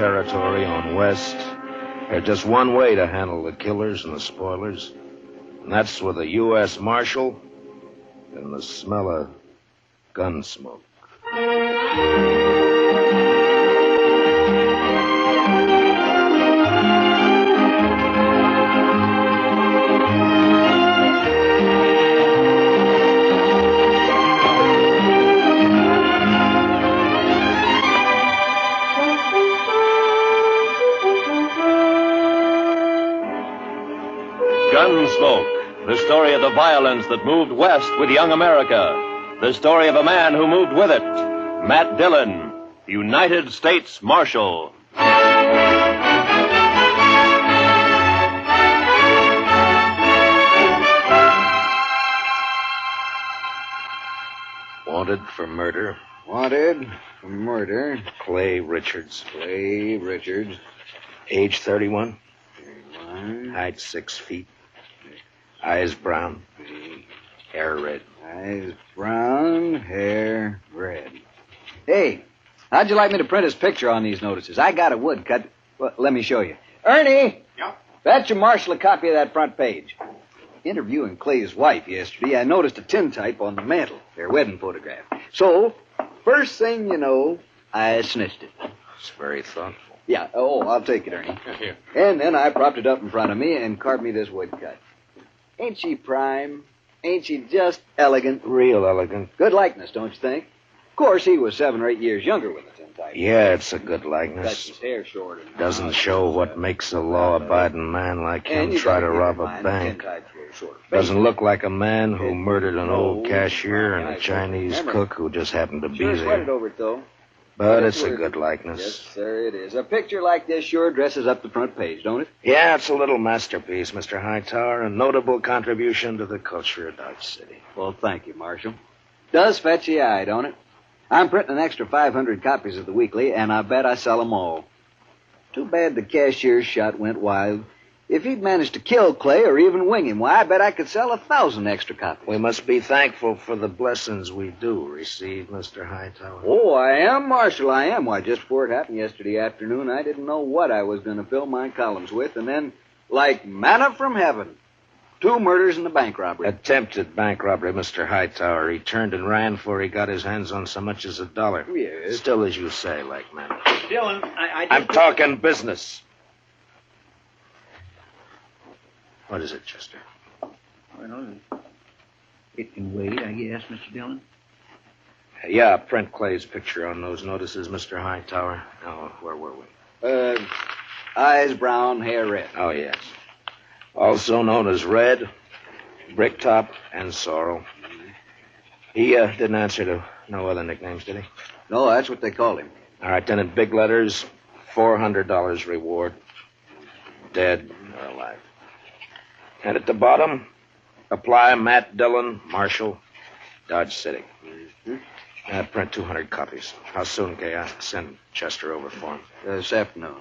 territory on west. There's just one way to handle the killers and the spoilers, and that's with a U.S. Marshal and the smell of Gunsmoke. Gunsmoke, the story of the violence that moved west with young America. The story of a man who moved with it. Matt Dillon, United States Marshal. Wanted for murder. Wanted for murder. Clay Richards. Clay Richards. Age 31. 31. Height 6 feet. Eyes brown. Hair red. Eyes brown, hair red. Hey, how'd you like me to print his picture on these notices? I got a woodcut. Well, let me show you. Ernie! Yeah? Fetch your Marshal a copy of that front page. Interviewing Clay's wife yesterday, I noticed a tintype on the mantel, their wedding photograph. So, first thing you know, I snitched it. It's very thoughtful. Yeah, I'll take it, Ernie. Here. And then I propped it up in front of me and carved me this woodcut. Ain't she prime? Ain't she just elegant? Real elegant. Good likeness, don't you think? Of course, he was 7 or 8 years younger with the tintype. Yeah, it's a good Cuts likeness. his hair short. Doesn't show what makes a law-abiding man like him try to rob a bank. Doesn't look like a man who murdered an old cashier and a Chinese cook who just happened to be Sure sweated there. over it, though. But it's a good Yes, likeness. sir, it is. A picture like this sure dresses up the front page, don't it? Yeah, it's a little masterpiece, Mr. Hightower, a notable contribution to the culture of Dodge City. Well, thank you, Marshal. Does fetch the eye, don't it? I'm printing an extra 500 copies of the weekly, and I bet I sell 'em all. Too bad the cashier's shot went wild. If he'd managed to kill Clay or even wing him, why, I bet I could sell 1,000 extra copies. We must be thankful for the blessings we do receive, Mr. Hightower. Oh, I am, Marshal, I am. Why, just before it happened yesterday afternoon, I didn't know what I was going to fill my columns with, and then, like manna from heaven, 2 murders and a bank robbery. Attempted bank robbery, Mr. Hightower. He turned and ran before he got his hands on so much as $1. Yes. Still, as you say, like man. Dillon, I'm talking business. What is it, Chester? Well, it can wait, I guess, Mr. Dillon. Yeah, print Clay's picture on those notices, Mr. Hightower. Oh, where were we? Eyes brown, hair red. Oh, yes. Also known as Red, Bricktop, and Sorrel. He didn't answer to no other nicknames, did he? No, that's what they called him. All right, then in big letters, $400 reward. Dead or alive. And at the bottom, apply Matt Dillon, Marshal, Dodge City. Print 200 copies. How soon can I send Chester over for him? This afternoon.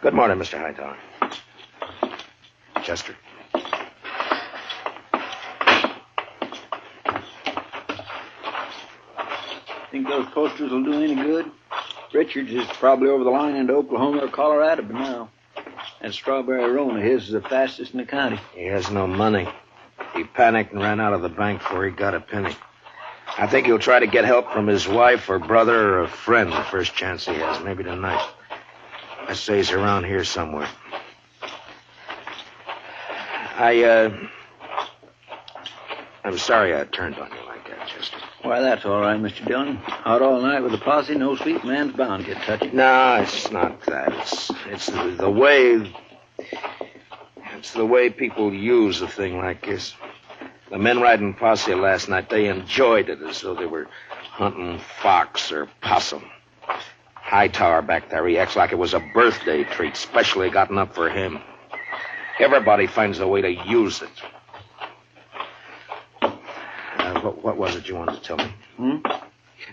Good morning, Mr. Hightower. Chester. Think those posters will do any good? Richards is probably over the line into Oklahoma or Colorado by now. That strawberry roan of his is the fastest in the county. He has no money. He panicked and ran out of the bank before he got a penny. I think he'll try to get help from his wife or brother or a friend the first chance he has, maybe tonight. I say he's around here somewhere. I'm sorry I turned on you like that, Chester. Why, that's all right, Mr. Dillon. Out all night with a posse, no sleep, man's bound to get touchy. No, it's not that. It's the way... It's the way people use a thing like this. The men riding posse last night, they enjoyed it as though they were hunting fox or possum. Hightower back there, he acts like it was a birthday treat, specially gotten up for him. Everybody finds a way to use it. What was it you wanted to tell me?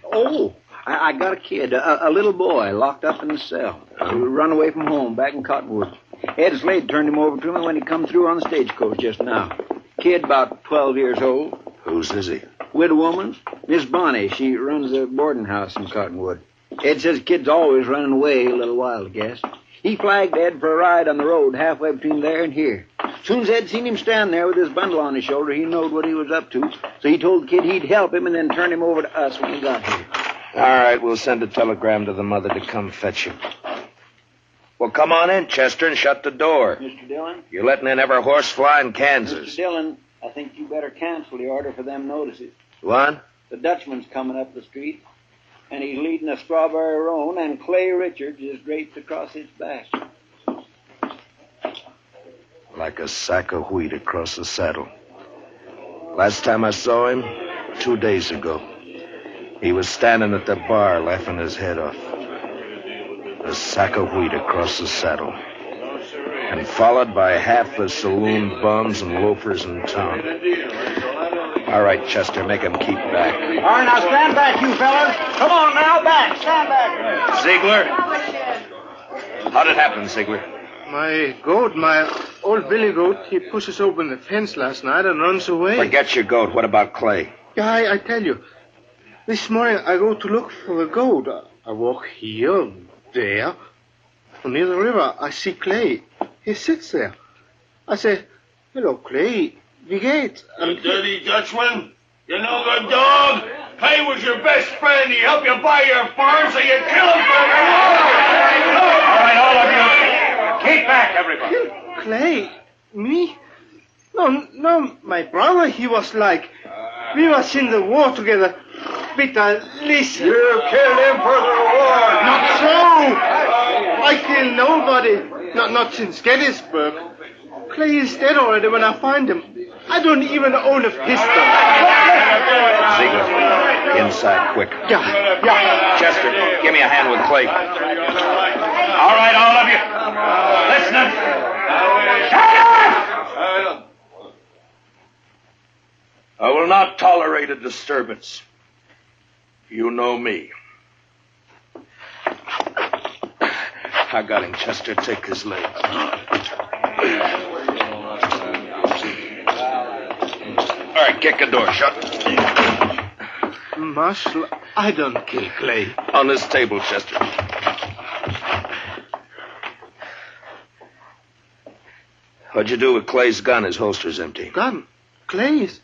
Oh, I got a kid, a little boy, locked up in the cell. He run away from home back in Cottonwood. Ed Slade turned him over to me when he come through on the stagecoach just now. Kid about 12 years old. Whose is he? Widow woman, Miss Bonnie. She runs a boarding house in Cottonwood. Ed says kid's always running away a little wild, I guess. He flagged Ed for a ride on the road halfway between there and here. As soon as Ed seen him stand there with his bundle on his shoulder, he knowed what he was up to. So he told the kid he'd help him and then turn him over to us when he got here. All right, we'll send a telegram to the mother to come fetch you. Well, come on in, Chester, and shut the door. Mr. Dillon? You're letting in every horse fly in Kansas. Mr. Dillon, I think you better cancel the order for them notices. What? The Dutchman's coming up the street, and he's leading a strawberry roan, and Clay Richards is draped across his back. Like a sack of wheat across the saddle. Last time I saw him, 2 days ago, he was standing at the bar laughing his head off. A sack of wheat across the saddle. And followed by half the saloon bums and loafers in town. All right, Chester, make him keep back. All right, now stand back, you fellas. Come on now, back. Stand back. Ziegler? How'd it happen, Ziegler? My goat, my old billy goat, he pushes open the fence last night and runs away. Forget your goat. What about Clay? Yeah, I tell you. This morning I go to look for the goat. I walk here, there. Near the river, I see Clay. He sits there. I say, hello, Clay. Wie geht's? You dirty Dutchman. You no good dog. Clay was your best friend. He helped you buy your farm, so you killed him for your All right, all of you. Keep back, everybody. Clay? Me? No, my brother, he was like... We was in the war together. Peter, listen. You killed him for the war. Not so! I killed nobody. Not since Gettysburg. Clay is dead already when I find him. I don't even own a pistol. Ziegler, inside, quick. Yeah. Chester, give me a hand with Clay. All right, all of you. Listen up. I will not tolerate a disturbance. You know me. I got him, Chester. Take his leg. All right, kick the door shut. Marshal, I don't kill Clay. On this table, Chester. What'd you do with Clay's gun? His holster's empty. Gun? Clay's?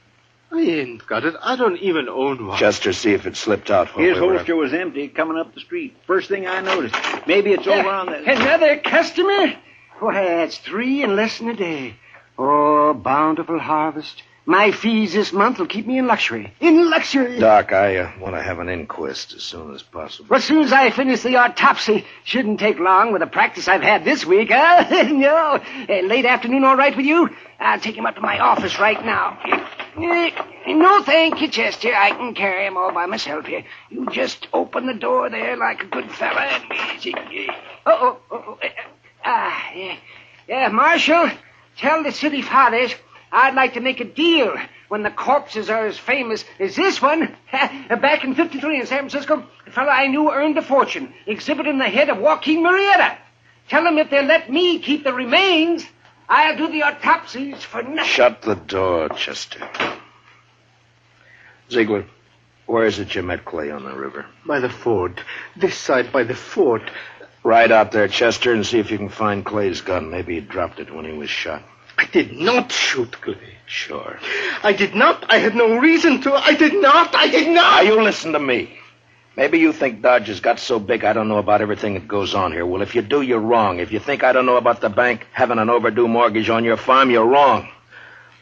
I ain't got it. I don't even own one. Chester, see if it slipped out. while His we were- holster was empty coming up the street. First thing I noticed. Maybe it's over on the... Another customer? Why, that's 3 in less than a day. Oh, bountiful harvest. My fees this month will keep me in luxury. In luxury! Doc, I want to have an inquest as soon as possible. Well, as soon as I finish the autopsy, shouldn't take long with the practice I've had this week, huh? No. Late afternoon all right with you? I'll take him up to my office right now. No, thank you, Chester. I can carry him all by myself here. You just open the door there like a good fella and... Yeah, Marshal, tell the city fathers I'd like to make a deal when the corpses are as famous as this one. Back in 53 in San Francisco, a fellow I knew earned a fortune exhibiting the head of Joaquin Murrieta. Tell them if they'll let me keep the remains, I'll do the autopsies for nothing. Shut the door, Chester. Ziegler, where is it you met Clay on the river? By the ford. This side by the ford. Ride out there, Chester, and see if you can find Clay's gun. Maybe he dropped it when he was shot. I did not shoot Clay. Sure. I did not. I had no reason to. I did not. Now, you listen to me. Maybe you think Dodge has got so big I don't know about everything that goes on here. Well, if you do, you're wrong. If you think I don't know about the bank having an overdue mortgage on your farm, you're wrong.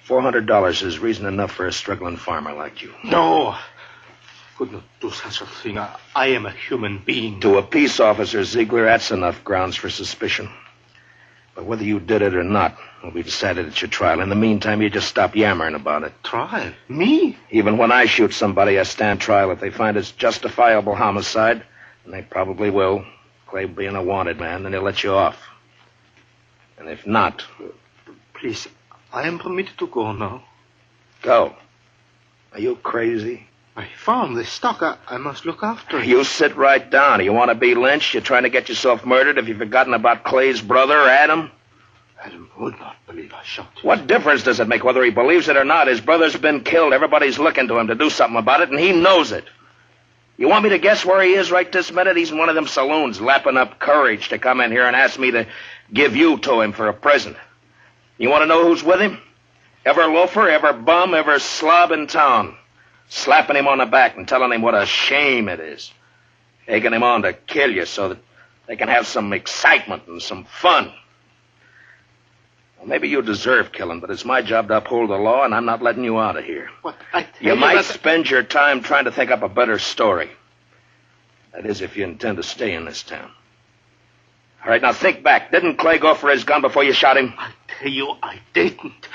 $400 is reason enough for a struggling farmer like you. No. Could not do such a thing. I am a human being. To a peace officer, Ziegler, that's enough grounds for suspicion. But whether you did it or not will be decided at your trial. In the meantime, you just stop yammering about it. Trial? Me? Even when I shoot somebody, I stand trial. If they find it's justifiable homicide, and they probably will, Clay being a wanted man, then they'll let you off. And if not... Please, I am permitted to go now. Go. Are you crazy? My farm, the stock, I must look after it. You sit right down. You want to be lynched? You're trying to get yourself murdered? Have you forgotten about Clay's brother, Adam? Adam would not believe I shot him. What difference does it make whether he believes it or not? His brother's been killed. Everybody's looking to him to do something about it, and he knows it. You want me to guess where he is right this minute? He's in one of them saloons lapping up courage to come in here and ask me to give you to him for a present. You want to know who's with him? Every loafer, every bum, every slob in town. Slapping him on the back and telling him what a shame it is. Taking him on to kill you so that they can have some excitement and some fun. Well, maybe you deserve killing, but it's my job to uphold the law, and I'm not letting you out of here. What? I tell You might that- spend your time trying to think up a better story. That is, if you intend to stay in this town. All right, now think back. Didn't Clay go for his gun before you shot him? I tell you, I didn't.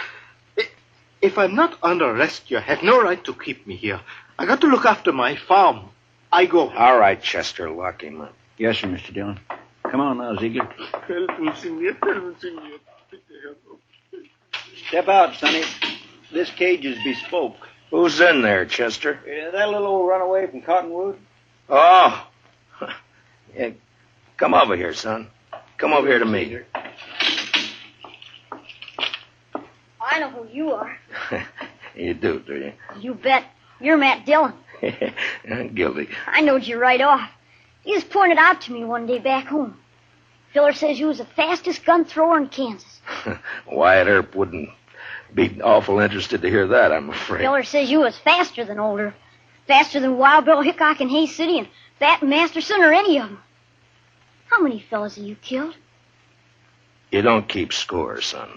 If I'm not under arrest, you have no right to keep me here. I got to look after my farm. I go. All right, Chester, lock him up. Yes, sir, Mr. Dillon. Come on now, Ziegler. Help me, senor. Help me, senor. Step out, Sonny. This cage is bespoke. Who's in there, Chester? That little old runaway from Cottonwood? Oh. Yeah, come over here, son. Come over here to me. I know who you are. You do you? You bet. You're Matt Dillon. I'm guilty. I knowed you right off. You just pointed out to me one day back home. Filler says you was the fastest gun thrower in Kansas. Wyatt Earp wouldn't be awful interested to hear that, I'm afraid. Filler says you was faster than Older. Faster than Wild Bill Hickok in Hayes City and Fat Masterson or any of them. How many fellas have you killed? You don't keep score, son.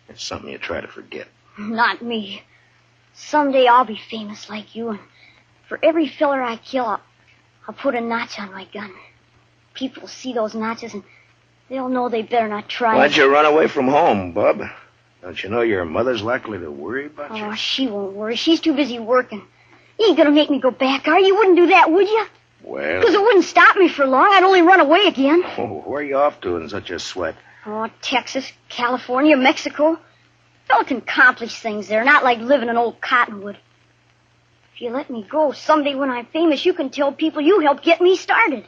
It's something you try to forget. Not me. Someday I'll be famous like you, and for every filler I kill, I'll put a notch on my gun. People will see those notches, and they'll know they better not try. Why'd you run away from home, Bub? Don't you know your mother's likely to worry about you? Oh, she won't worry. She's too busy working. You ain't gonna make me go back, are you? You wouldn't do that, would you? Well... Because it wouldn't stop me for long. I'd only run away again. Oh, where are you off to in such a sweat? Oh, Texas, California, Mexico. Fella can accomplish things there, not like living in old Cottonwood. If you let me go, someday when I'm famous, you can tell people you helped get me started.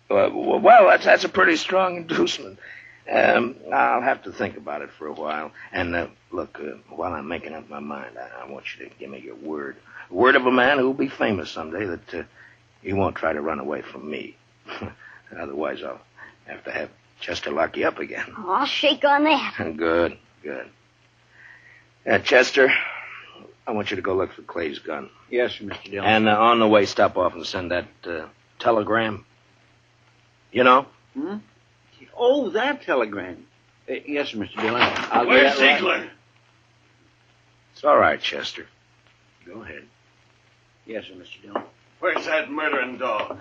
Well, that's a pretty strong inducement. I'll have to think about it for a while. And, look, while I'm making up my mind, I want you to give me your word. Word of a man who'll be famous someday that he won't try to run away from me. Otherwise, I'll have to have Chester lock you up again. Oh, I'll shake on that. Good. Chester, I want you to go look for Clay's gun. Yes, sir, Mr. Dillon. And on the way, stop off and send that telegram. You know? Hmm? Oh, that telegram. Yes, sir, Mr. Dillon. I'll get Where's that right. Ziegler? It's all right, Chester. Go ahead. Yes, sir, Mr. Dillon. Where's that murdering dog?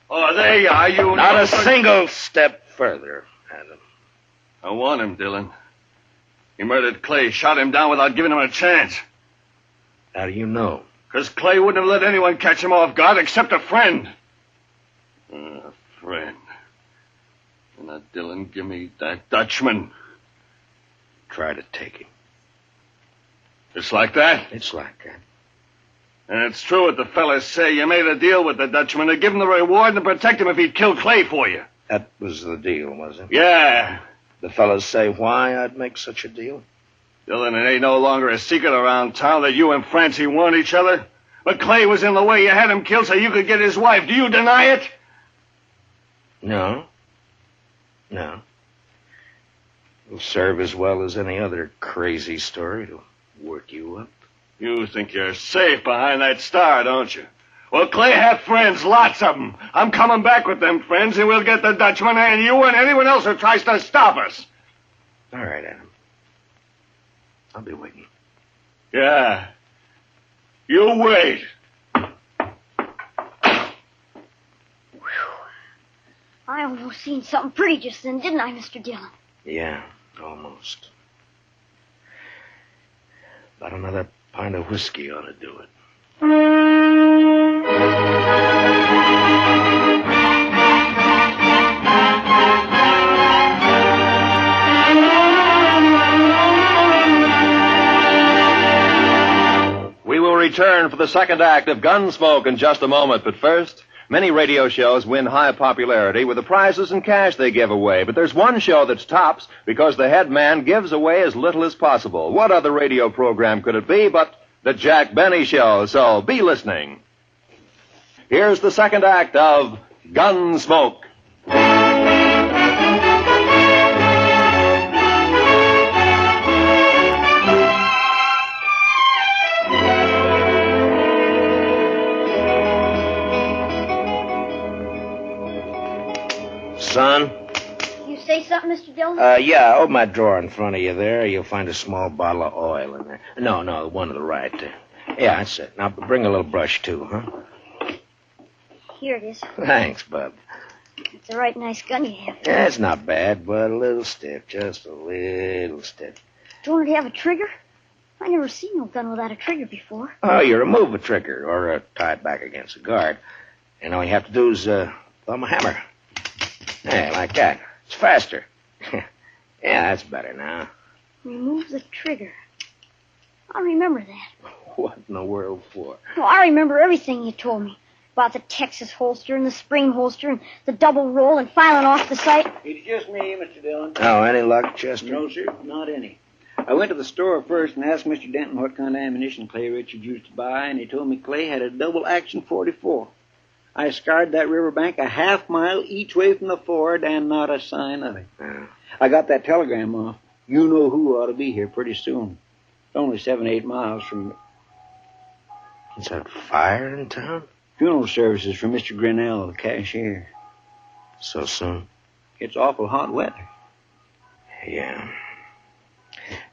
Oh, there you are, you... Not a son- single step further, Adam. I want him, Dillon. He murdered Clay, shot him down without giving him a chance. How do you know? 'Cause Clay wouldn't have let anyone catch him off guard except a friend. A friend. And now, Dillon, give me that Dutchman. Try to take him. Just like that? It's like that. And it's true what the fellas say. You made a deal with the Dutchman to give him the reward and protect him if he'd kill Clay for you. That was the deal, was it? Yeah. The fellas say why I'd make such a deal? Dillon, it ain't no longer a secret around town that you and Francie want each other. But Clay was in the way. You had him killed so you could get his wife. Do you deny it? No. It'll serve as well as any other crazy story to work you up. You think you're safe behind that star, don't you? Well, Clay had friends, lots of them. I'm coming back with them friends, and we'll get the Dutchman and you and anyone else who tries to stop us. All right, Adam. I'll be waiting. Yeah. You wait. I almost seen something pretty just then, didn't I, Mr. Dillon? Yeah, almost. About another pint of whiskey ought to do it. We will return for the second act of Gunsmoke in just a moment, but first, many radio shows win high popularity with the prizes and cash they give away, but there's one show that's tops because the head man gives away as little as possible. What other radio program could it be but The Jack Benny Show, so be listening. Here's the second act of Gunsmoke. Son? You say something, Mr. Dillon? Yeah, open my drawer in front of you there. You'll find a small bottle of oil in there. No, the one to the right there. Yeah, that's it. Now, bring a little brush, too, huh? Here it is. Thanks, Bub. It's a right nice gun you have. Yeah, it's not bad, but a little stiff. Just a little stiff. Don't it have a trigger? I never seen no gun without a trigger before. Oh, you remove a trigger or tie it back against a guard. And all you have to do is thumb a hammer. Yeah, like that. It's faster. Yeah, that's better now. Remove the trigger. I remember that. What in the world for? Well, I remember everything you told me. About the Texas holster and the spring holster and the double roll and filing off the sight. It's just me, Mr. Dillon. Oh, any luck, Chester? No, sir, not any. I went to the store first and asked Mr. Denton what kind of ammunition Clay Richards used to buy, and he told me Clay had a double-action 44. I scoured that riverbank a half-mile each way from the ford, and not a sign of it. I got that telegram off. You know who ought to be here pretty soon. It's only 7-8 miles from... Is that fire in town? Funeral services for Mr. Grinnell, the cashier. So soon? It's awful hot weather. Yeah.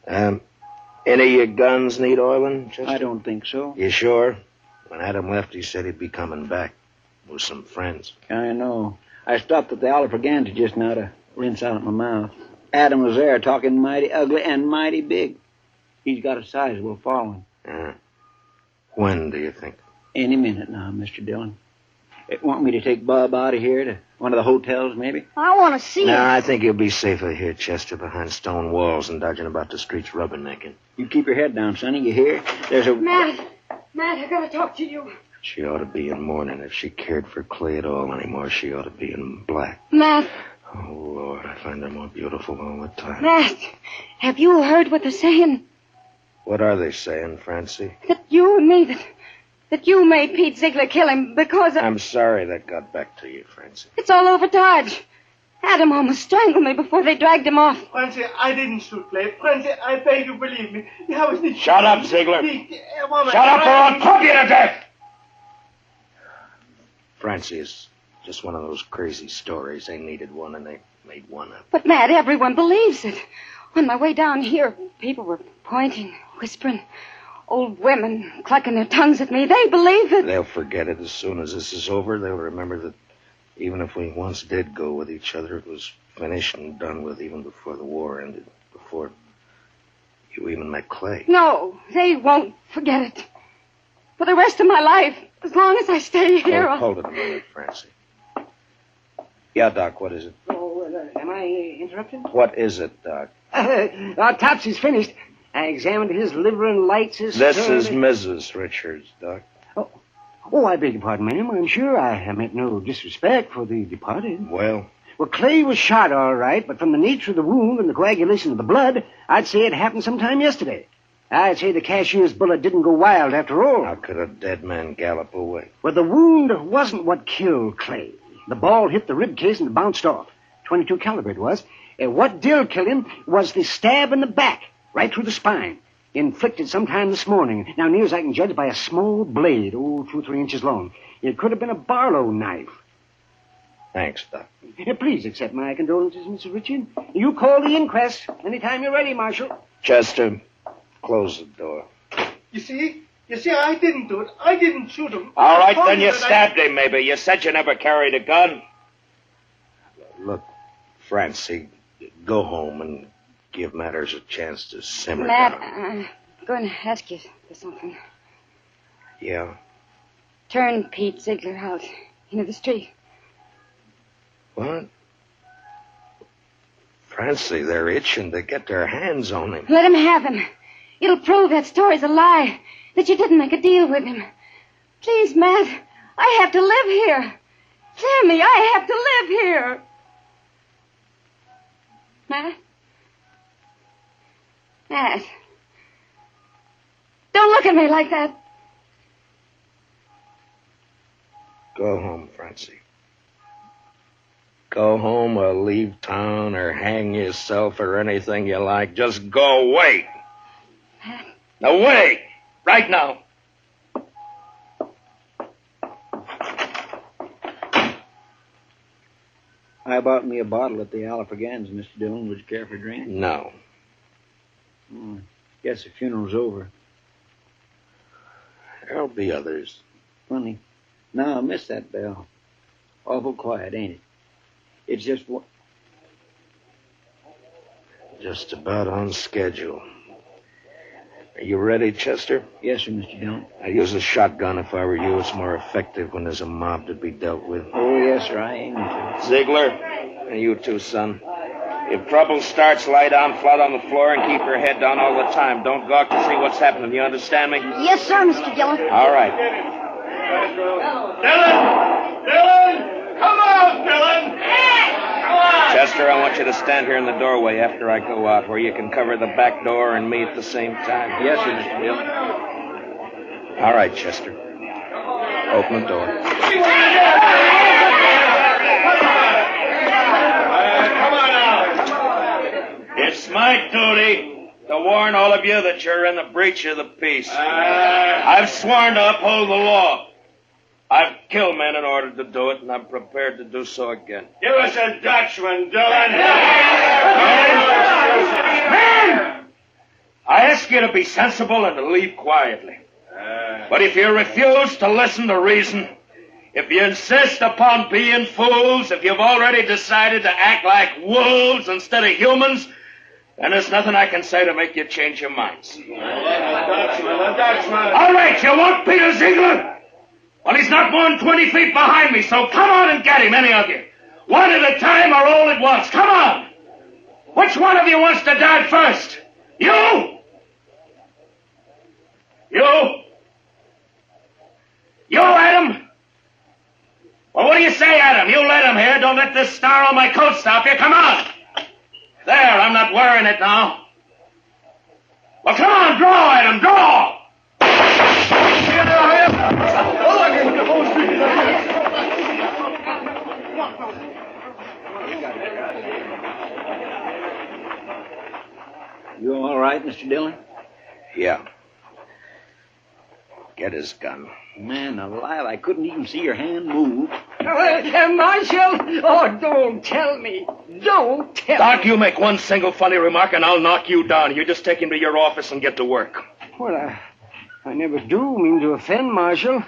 Any of your guns need oiling, Chester? I don't think so. You sure? When Adam left, he said he'd be coming back with some friends. I know. I stopped at the Oliver Gantry just now to rinse out my mouth. Adam was there talking mighty ugly and mighty big. He's got a sizable following. When do you think? Any minute now, Mr. Dillon. They want me to take Bob out of here to one of the hotels, maybe? I want to see No, it. I think you'll be safer here, Chester, behind stone walls and dodging about the streets rubbernecking. You keep your head down, Sonny. You hear? There's a... Matt, I gotta talk to you. She ought to be in mourning. If she cared for Clay at all anymore, she ought to be in black. Matt, Oh, Lord, I find her more beautiful all the time. Matt, have you heard what they're saying? What are they saying, Francie? That you and me, that you made Pete Ziegler kill him because of... I'm sorry that got back to you, Francie. It's all over Dodge. Adam almost strangled me before they dragged him off. Francie, I didn't shoot Clay. Francie, I beg you believe me. I was nicht... Shut up, Ziegler. Shut Shut up or I'll pump you to death! Francie, it's just one of those crazy stories. They needed one and they made one up. But, Matt, everyone believes it. On my way down here, people were pointing, whispering. Old women clucking their tongues at me. They believe it. They'll forget it as soon as this is over. They'll remember that even if we once did go with each other, it was finished and done with even before the war ended, before you even met Clay. No, they won't forget it. For the rest of my life, as long as I stay here. Hold it a minute, Francie. Yeah, Doc, what is it? Oh, am I interrupting? What is it, Doc? Topsy's finished. I examined his liver and lights his... This is Mrs. Richards, Doc. Oh, I beg your pardon, ma'am. I'm sure I meant no disrespect for the departed. Well, Clay was shot all right, but from the nature of the wound and the coagulation of the blood, I'd say it happened sometime yesterday. I'd say the cashier's bullet didn't go wild after all. how could a dead man gallop away? Well, the wound wasn't what killed Clay. The ball hit the rib case and bounced off. 22 caliber it was. What did kill him was the stab in the back, right through the spine, inflicted sometime this morning. Now, near as I can judge, by a small blade, 2 or 3 inches long. It could have been a Barlow knife. Thanks, Doc. Please accept my condolences, Mr. Richard. You call the inquest anytime you're ready, Marshal. Chester, close the door. You see, I didn't do it. I didn't shoot him. All right, I told then you that stabbed him, maybe. You said you never carried a gun. Look, Francie, go home and give matters a chance to simmer Matt, down. I'm going to ask you for something. Yeah? Turn Pete Ziegler out into the street. What? Francie, they're itching to get their hands on him. Let him have him. It'll prove that story's a lie, that you didn't make a deal with him. Please, Matt, I have to live here. Hear me, I have to live here. Matt? Don't look at me like that. Go home, Francie. Go home or leave town or hang yourself or anything you like. Just go away. Away! Right now. I bought me a bottle at the Alafragans, Mr. Dillon. Would you care for a drink? No. Guess the funeral's over. There'll be others. Funny. No, I missed that bell. Awful quiet, ain't it? It's just Just about on schedule. Are you ready, Chester? Yes, sir, Mr. Dillon. I'd use a shotgun if I were you. It's more effective when there's a mob to be dealt with. Oh, yes, sir, I aim to. Ziegler, and you too, son. If trouble starts, lie down flat on the floor and keep your head down all the time. Don't gawk to see what's happening. You understand me? Yes, sir, Mr. Dillon. All right. Dillon! Dillon! Come on, Dillon! Come on! Chester, I want you to stand here in the doorway after I go out, where you can cover the back door and me at the same time. Yes, sir, Mr. Dillon. All right, Chester. Open the door. Come on now. It's my duty to warn all of you that you're in the breach of the peace. I've sworn to uphold the law. I've killed men in order to do it, and I'm prepared to do so again. Give us a Dutchman, Dillon. Men! I ask you to be sensible and to leave quietly. But if you refuse to listen to reason, if you insist upon being fools, if you've already decided to act like wolves instead of humans, then there's nothing I can say to make you change your minds. A Dutchman. All right, you want Peter Ziegler? Well, he's not more than 20 feet behind me, so come on and get him, any of you. One at a time or all at once. Come on. Which one of you wants to die first? You? You, Adam? Well, what do you say, Adam? You let him here. Don't let this star on my coat stop you. Come on. There, I'm not wearing it now. Well, come on, draw, Adam, draw. You all right, Mr. Dillon? Yeah. Get his gun. Man alive, I couldn't even see your hand move. Marshal! Oh, don't tell me. Don't tell Doc, me. you make one single funny remark and I'll knock you down. You just take him to your office and get to work. Well, I never do mean to offend, Marshal.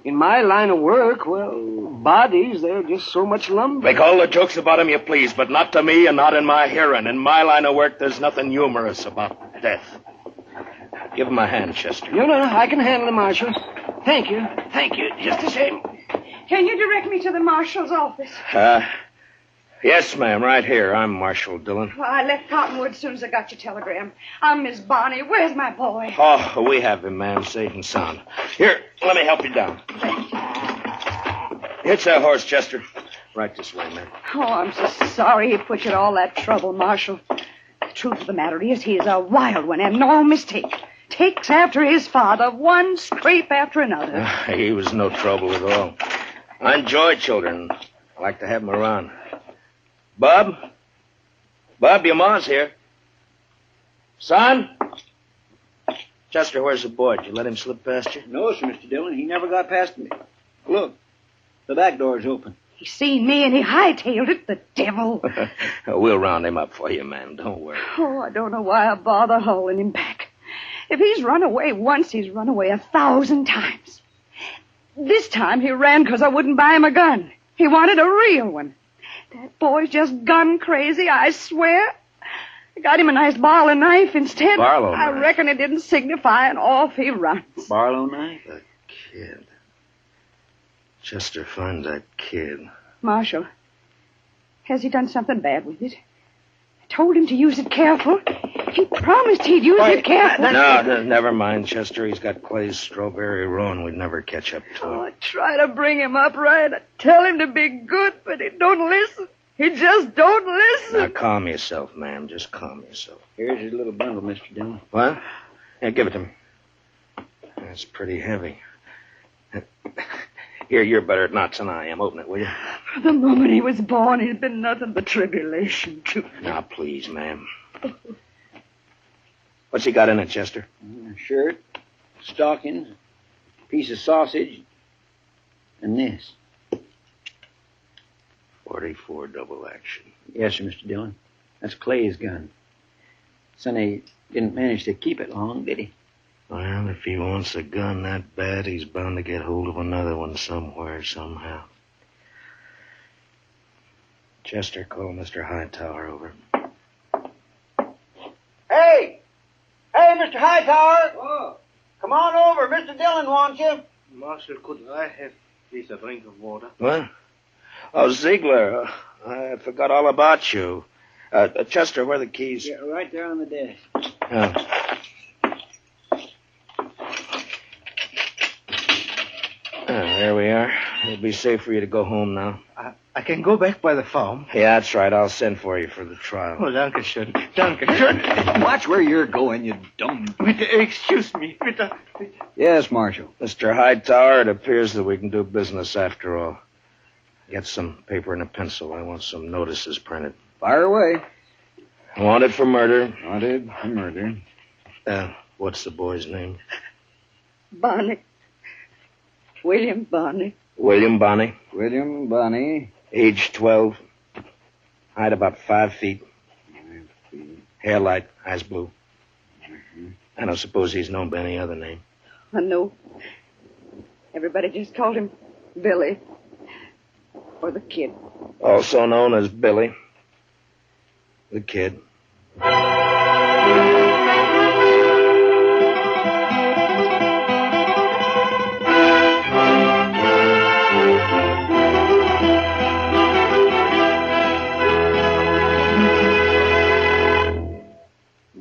In my line of work, well, bodies, they're just so much lumber. Make all the jokes about him you please, but not to me and not in my hearing. In my line of work, there's nothing humorous about death. Give him a hand, Chester. No, I can handle it, Marshal. Thank you, just the same. Can you direct me to the marshal's office? Yes, ma'am, right here. I'm Marshal Dillon. Well, I left Cottonwood as soon as I got your telegram. I'm Miss Bonnie. Where's my boy? Oh, we have him, ma'am, safe and sound. Here, let me help you down. Hitch that horse, Chester. Right this way, ma'am. Oh, I'm so sorry he put you to all that trouble, Marshal. The truth of the matter is he is a wild one and no mistake. Takes after his father, one scrape after another. He was no trouble at all. I enjoy children. I like to have them around. Bob, your ma's here. Son? Chester, where's the boy? Did you let him slip past you? No, sir, Mr. Dillon. He never got past me. Look, the back door's open. He seen me and he hightailed it, the devil. We'll round him up for you, ma'am. Don't worry. Oh, I don't know why I bother hauling him back. If he's run away once, he's run away 1,000 times. This time he ran because I wouldn't buy him a gun. He wanted a real one. That boy's just gun crazy, I swear. I got him a nice Barlow knife instead. Barlow I knife? reckon it didn't signify, and off he runs. Barlow knife? The kid. Chester, find that kid. Marshal, has he done something bad with it? I told him to use it careful. He promised he'd use it careful. No, never mind, Chester. He's got Clay's strawberry roan. We'd never catch up to him. I try to bring him up right. I tell him to be good, but he don't listen. He just don't listen. Now, calm yourself, ma'am. Just calm yourself. Here's his little bundle, Mr. Dillon. What? Yeah, give it to me. That's pretty heavy. Here, you're better at knots than I am. Open it, will you? The moment he was born, he's been nothing but tribulation to me. Now, please, ma'am. What's he got in it, Chester? A shirt, stockings, piece of sausage, and this. 44 double action. Yes, sir, Mr. Dillon. That's Clay's gun. Sonny didn't manage to keep it long, did he? Well, if he wants a gun that bad, he's bound to get hold of another one somewhere, somehow. Chester, call Mr. Hightower over. Hey! Hey, Mr. Hightower! Oh. Come on over. Mr. Dillon wants you. Marshal, could I have please a drink of water? What? Oh, Ziegler, I forgot all about you. Chester, where are the keys? Yeah, right there on the desk. There we are. It'll be safe for you to go home now. I can go back by the farm. Yeah, that's right. I'll send for you for the trial. Oh, danke schön. Danke schön. Watch where you're going, you dumb... Excuse me. Yes, Marshal. Mr. Hightower, it appears that we can do business after all. Get some paper and a pencil. I want some notices printed. Fire away. Wanted for murder. Wanted for murder. What's the boy's name? Bonnie. William Bonnie. William Bonnie. William Bonnie. Age 12. Height about 5 feet. Hair light, eyes blue. I don't suppose he's known by any other name. I know. Everybody just called him Billy. Or the Kid. Also known as Billy. The Kid.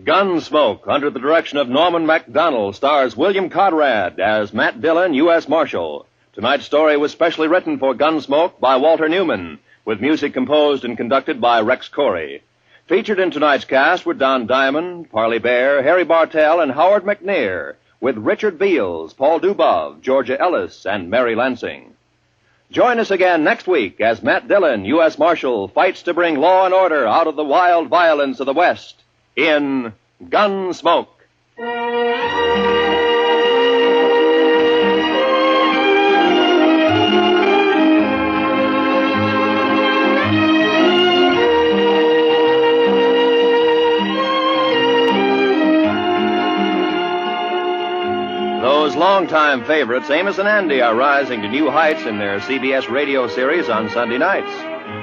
Gunsmoke, under the direction of Norman MacDonald, stars William Conrad as Matt Dillon, U.S. Marshal. Tonight's story was specially written for Gunsmoke by Walter Newman, with music composed and conducted by Rex Corey. Featured in tonight's cast were Don Diamond, Parley Bear, Harry Bartell, and Howard McNear, with Richard Beals, Paul Dubov, Georgia Ellis, and Mary Lansing. Join us again next week as Matt Dillon, U.S. Marshal, fights to bring law and order out of the wild violence of the West in Gunsmoke. Those longtime favorites, Amos and Andy, are rising to new heights in their CBS radio series on Sunday nights.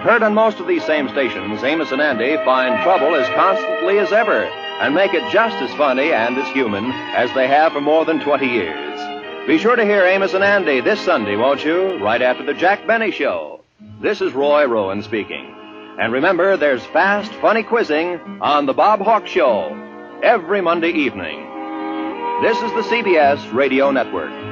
Heard on most of these same stations, Amos and Andy find trouble as constantly as ever and make it just as funny and as human as they have for more than 20 years. Be sure to hear Amos and Andy this Sunday, won't you? Right after the Jack Benny Show. This is Roy Rowan speaking. And remember, there's fast, funny quizzing on The Bob Hawk Show every Monday evening. This is the CBS Radio Network.